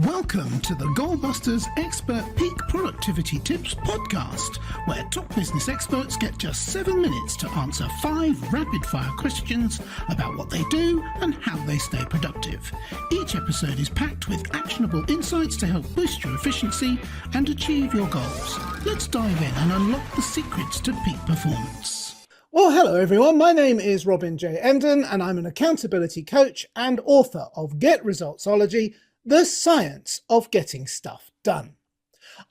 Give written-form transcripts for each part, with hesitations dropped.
Welcome to the Goalbusters Expert Peak Productivity Tips podcast, where top business experts get just 7 minutes to answer 5 rapid-fire questions about what they do and how they stay productive. Each episode is packed with actionable insights to help boost your efficiency and achieve your goals. Let's dive in and unlock the secrets to peak performance. Well, hello everyone. My name is Robin J. Emden, and I'm an accountability coach and author of Get Resultsology, the science of getting stuff done.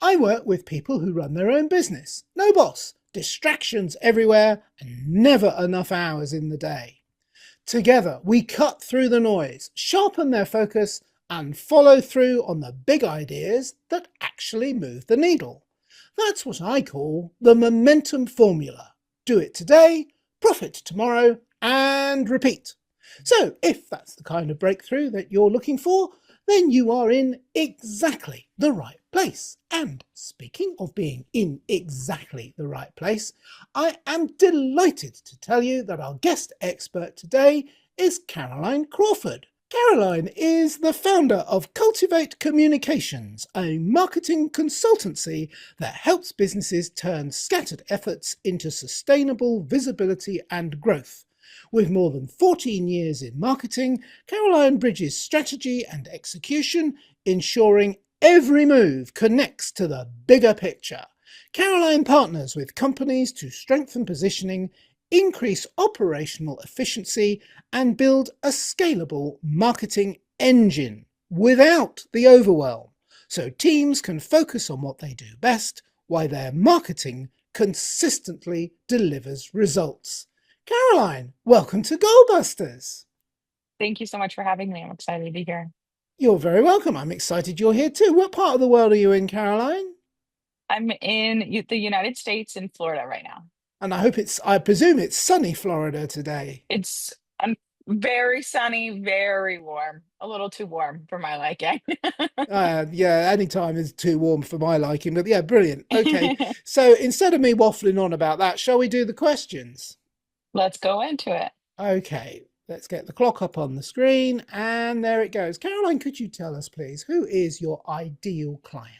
I work with people who run their own business. No boss, distractions everywhere, and never enough hours in the day. Together, we cut through the noise, sharpen their focus, and follow through on the big ideas that actually move the needle. That's what I call the momentum formula. Do it today, profit tomorrow, and repeat. So, if that's the kind of breakthrough that you're looking for, then you are in exactly the right place. And speaking of being in exactly the right place, I am delighted to tell you that our guest expert today is Caroline Crawford. Caroline is the founder of Cultivate Communications, a marketing consultancy that helps businesses turn scattered efforts into sustainable visibility and growth. With more than 14 years in marketing, Caroline bridges strategy and execution, ensuring every move connects to the bigger picture. Caroline partners with companies to strengthen positioning, increase operational efficiency, and build a scalable marketing engine without the overwhelm, so teams can focus on what they do best while their marketing consistently delivers results. Caroline, welcome to Goalbusters. Thank you so much for having me. I'm excited to be here. You're very welcome. I'm excited you're here too. What part of the world are you in, Caroline? I'm in the United States in Florida right now. And I presume it's sunny Florida today. It's very sunny, very warm, a little too warm for my liking. Yeah, any time is too warm for my liking, but yeah, brilliant. Okay, so instead of me waffling on about that, shall we do the questions? Let's go into it. Okay, let's get the clock up on the screen, and there it goes. Caroline, could you tell us, please, who is your ideal client?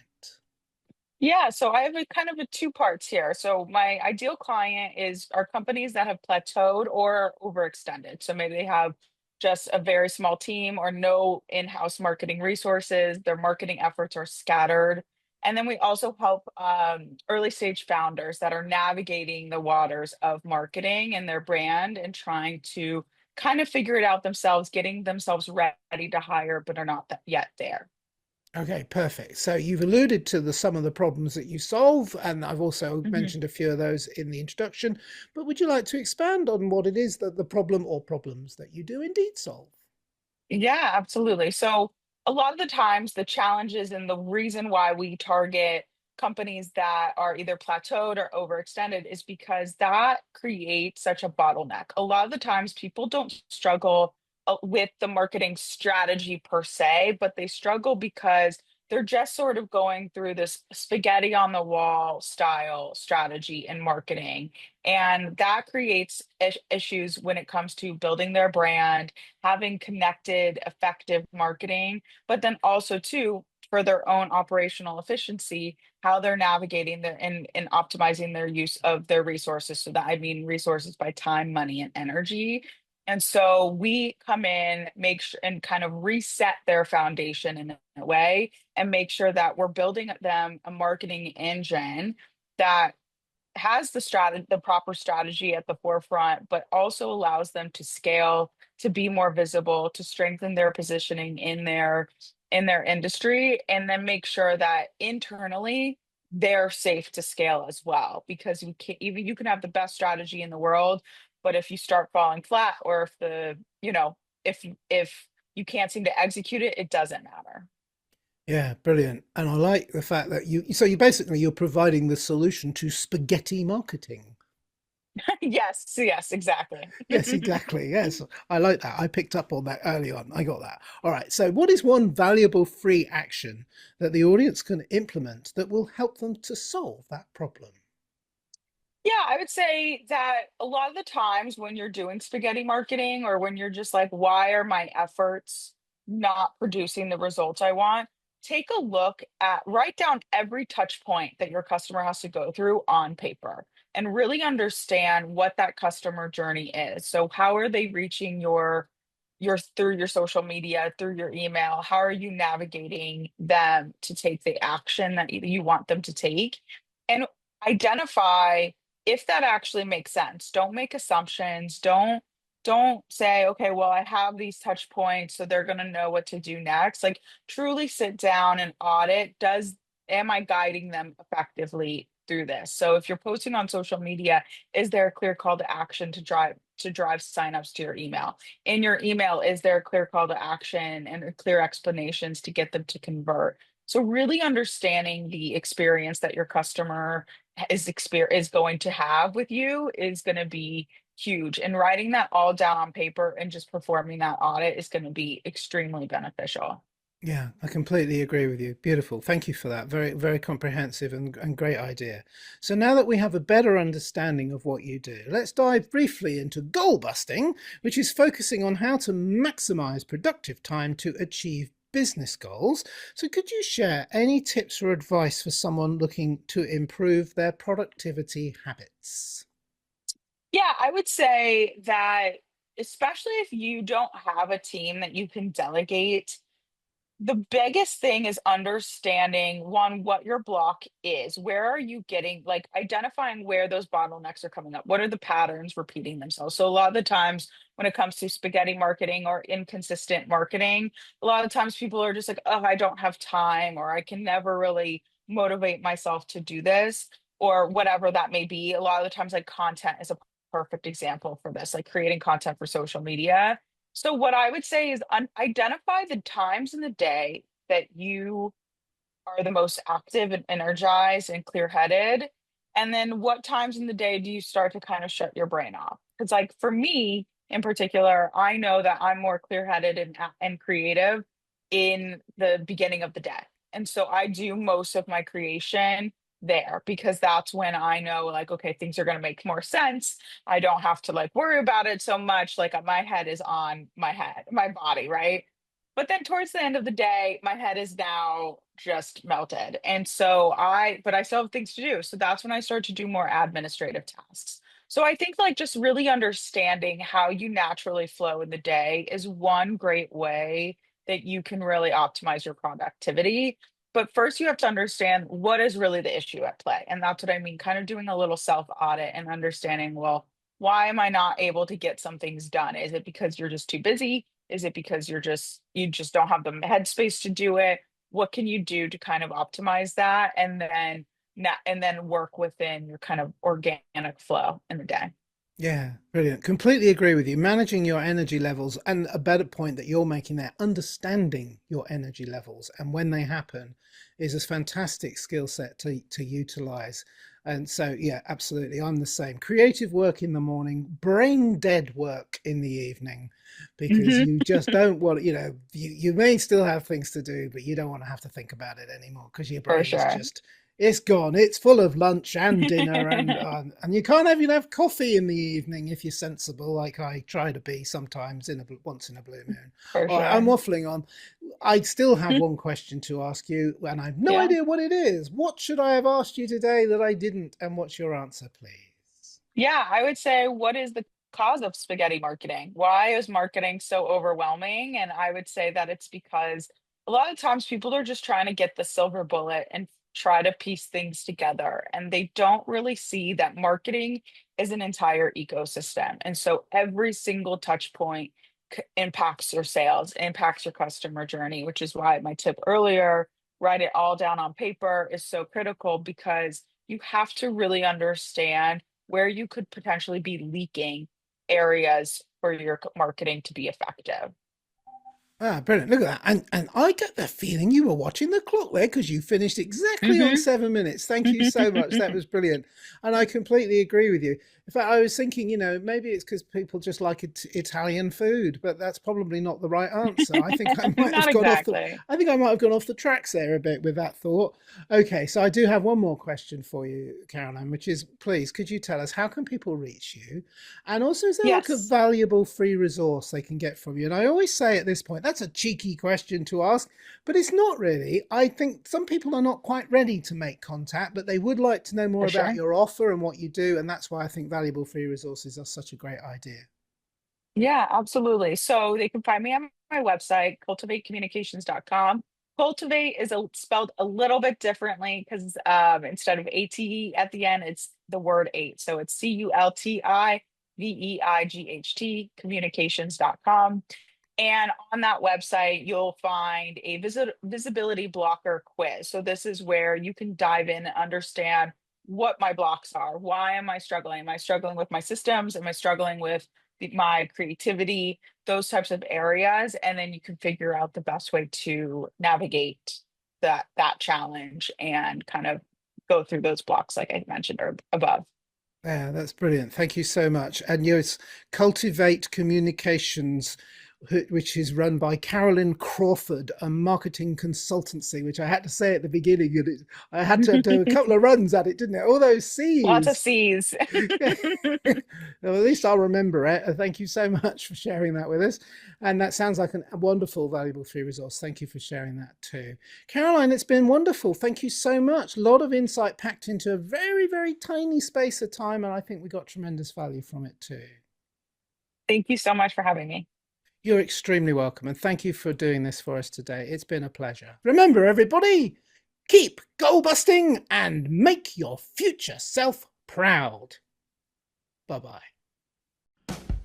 Yeah, so I have a kind of a two parts here. So my ideal client are companies that have plateaued or overextended. So maybe they have just a very small team or no in-house marketing resources. Their marketing efforts are scattered. And then we also help early stage founders that are navigating the waters of marketing and their brand and trying to kind of figure it out themselves, getting themselves ready to hire, but are not yet there. Okay, perfect. So you've alluded to some of the problems that you solve, and I've also mentioned a few of those in the introduction. But would you like to expand on what it is that the problem or problems that you do indeed solve? Yeah, absolutely. So a lot of the times the challenges and the reason why we target companies that are either plateaued or overextended is because that creates such a bottleneck. A lot of the times people don't struggle with the marketing strategy per se, but they struggle because they're just sort of going through this spaghetti on the wall style strategy and marketing. And that creates issues when it comes to building their brand, having connected, effective marketing, but then also too for their own operational efficiency, how they're navigating and optimizing their use of their resources. So that I mean resources by time, money, and energy. And so we come in, make sure and kind of reset their foundation in a way and make sure that we're building them a marketing engine that has the proper strategy at the forefront, but also allows them to scale, to be more visible, to strengthen their positioning in their industry, and then make sure that internally they're safe to scale as well. Because you can have the best strategy in the world, but if you start falling flat, or if if you can't seem to execute it, it doesn't matter. Yeah, brilliant. And I like the fact that you're providing the solution to spaghetti marketing. Yes, exactly. Yes, exactly. Yes, I like that. I picked up on that early on. I got that. All right. So, what is one valuable free action that the audience can implement that will help them to solve that problem? Yeah, I would say that a lot of the times when you're doing spaghetti marketing or when you're just like, why are my efforts not producing the results I want? take a look at, write down every touch point that your customer has to go through on paper and really understand what that customer journey is. So how are they reaching your through your social media, through your email? How are you navigating them to take the action that you want them to take? And identify if that actually makes sense. Don't make assumptions. Don't say, okay, well, I have these touch points, so they're going to know what to do next. Like, truly sit down and audit, am I guiding them effectively through this? So if you're posting on social media, is there a clear call to action to drive signups to your email? In your email, is there a clear call to action and clear explanations to get them to convert? So really understanding the experience that your customer is going to have with you is going to be huge. And writing that all down on paper and just performing that audit is going to be extremely beneficial. Yeah, I completely agree with you. Beautiful. Thank you for that. Very, very comprehensive and great idea. So now that we have a better understanding of what you do, let's dive briefly into goal busting, which is focusing on how to maximize productive time to achieve business goals. So could you share any tips or advice for someone looking to improve their productivity habits? Yeah, I would say that, especially if you don't have a team that you can delegate, the biggest thing is understanding, one, what your block is. Where are you getting, like, identifying where those bottlenecks are coming up? What are the patterns repeating themselves? So a lot of the times when it comes to spaghetti marketing or inconsistent marketing, a lot of times people are just like, oh, I don't have time, or I can never really motivate myself to do this, or whatever that may be. A lot of the times, like, content is a perfect example for this, like creating content for social media. So what I would say is, identify the times in the day that you are the most active and energized and clear-headed. And then what times in the day do you start to kind of shut your brain off? Because, like, for me in particular, I know that I'm more clear-headed and creative in the beginning of the day. And so I do most of my creation there, because that's when I know, like, okay, things are going to make more sense. I don't have to, like, worry about it so much. Like, my head is on my body, right? But then towards the end of the day, my head is now just melted. And so but I still have things to do. So that's when I start to do more administrative tasks. So I think, like, just really understanding how you naturally flow in the day is one great way that you can really optimize your productivity. But first, you have to understand what is really the issue at play. And that's what I mean, kind of doing a little self audit and understanding, well, why am I not able to get some things done? Is it because you're just too busy? Is it because you just don't have the headspace to do it? What can you do to kind of optimize that, and then work within your kind of organic flow in the day? Yeah, brilliant. Completely agree with you. Managing your energy levels, and a better point that you're making there, understanding your energy levels and when they happen is a fantastic skill set to utilize. And so, yeah, absolutely. I'm the same. Creative work in the morning, brain dead work in the evening, because Hmm. you just don't want, you may still have things to do, but you don't want to have to think about it anymore because your For brain is sure. just, it's gone. It's full of lunch and dinner, and you can't even have coffee in the evening if you're sensible, like I try to be sometimes once in a blue moon. For All right, I'm sure. waffling on. I still have Mhm. one question to ask you, and I have no Yeah. idea what it is. What should I have asked you today that I didn't? And what's your answer, please? Yeah, I would say, what is the cause of spaghetti marketing? Why is marketing so overwhelming? And I would say that it's because a lot of times people are just trying to get the silver bullet and try to piece things together. And they don't really see that marketing is an entire ecosystem. And so every single touch point impacts your sales, impacts your customer journey, which is why my tip earlier, write it all down on paper, is so critical, because you have to really understand where you could potentially be leaking areas for your marketing to be effective. Ah, brilliant. Look at that. And I get the feeling you were watching the clock there because you finished exactly on Hmm. 7 minutes. Thank you so much. That was brilliant. And I completely agree with you. In fact, I was thinking, maybe it's because people just like Italian food, but that's probably not the right answer. I think I might Not have gone off the exactly. I think I might have gone off the tracks there a bit with that thought. Okay, so I do have one more question for you, Caroline, which is, please, could you tell us how can people reach you? And also, is there like a Yes. valuable free resource they can get from you? And I always say at this point, That's a cheeky question to ask, but it's not really. I think some people are not quite ready to make contact, but they would like to know more For about sure. your offer and what you do. And that's why I think valuable free resources are such a great idea. Yeah, absolutely. So they can find me on my website, cultivatecommunications.com. Cultivate is spelled a little bit differently because instead of ATE at the end, it's the word eight. So it's CULTIVEIGHT, communications.com. And on that website, you'll find a visibility blocker quiz. So this is where you can dive in and understand what my blocks are. Why am I struggling? Am I struggling with my systems? Am I struggling with my creativity? Those types of areas. And then you can figure out the best way to navigate that challenge and kind of go through those blocks like I mentioned above. Yeah, that's brilliant. Thank you so much. And yes, Cultivate Communications, which is run by Caroline Crawford, a marketing consultancy, which I had to say at the beginning. And I had to do a couple of runs at it, didn't it? All those C's. Lots of C's. Well, at least I'll remember it. Thank you so much for sharing that with us. And that sounds like a wonderful, valuable free resource. Thank you for sharing that too. Caroline, it's been wonderful. Thank you so much. A lot of insight packed into a very, very tiny space of time. And I think we got tremendous value from it too. Thank you so much for having me. You're extremely welcome, and thank you for doing this for us today. It's been a pleasure. Remember, everybody, keep goal busting and make your future self proud. Bye-bye.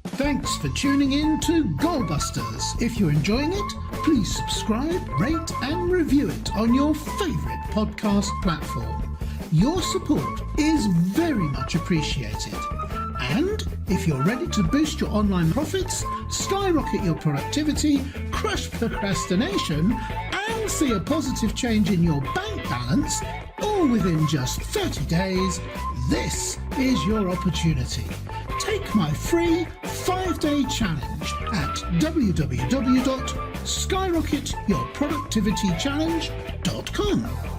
Thanks for tuning in to Goalbusters. If you're enjoying it, please subscribe, rate and review it on your favourite podcast platform. Your support is very much appreciated. And if you're ready to boost your online profits, skyrocket your productivity, crush procrastination, and see a positive change in your bank balance, all within just 30 days, this is your opportunity. Take my free 5-day challenge at www.skyrocketyourproductivitychallenge.com.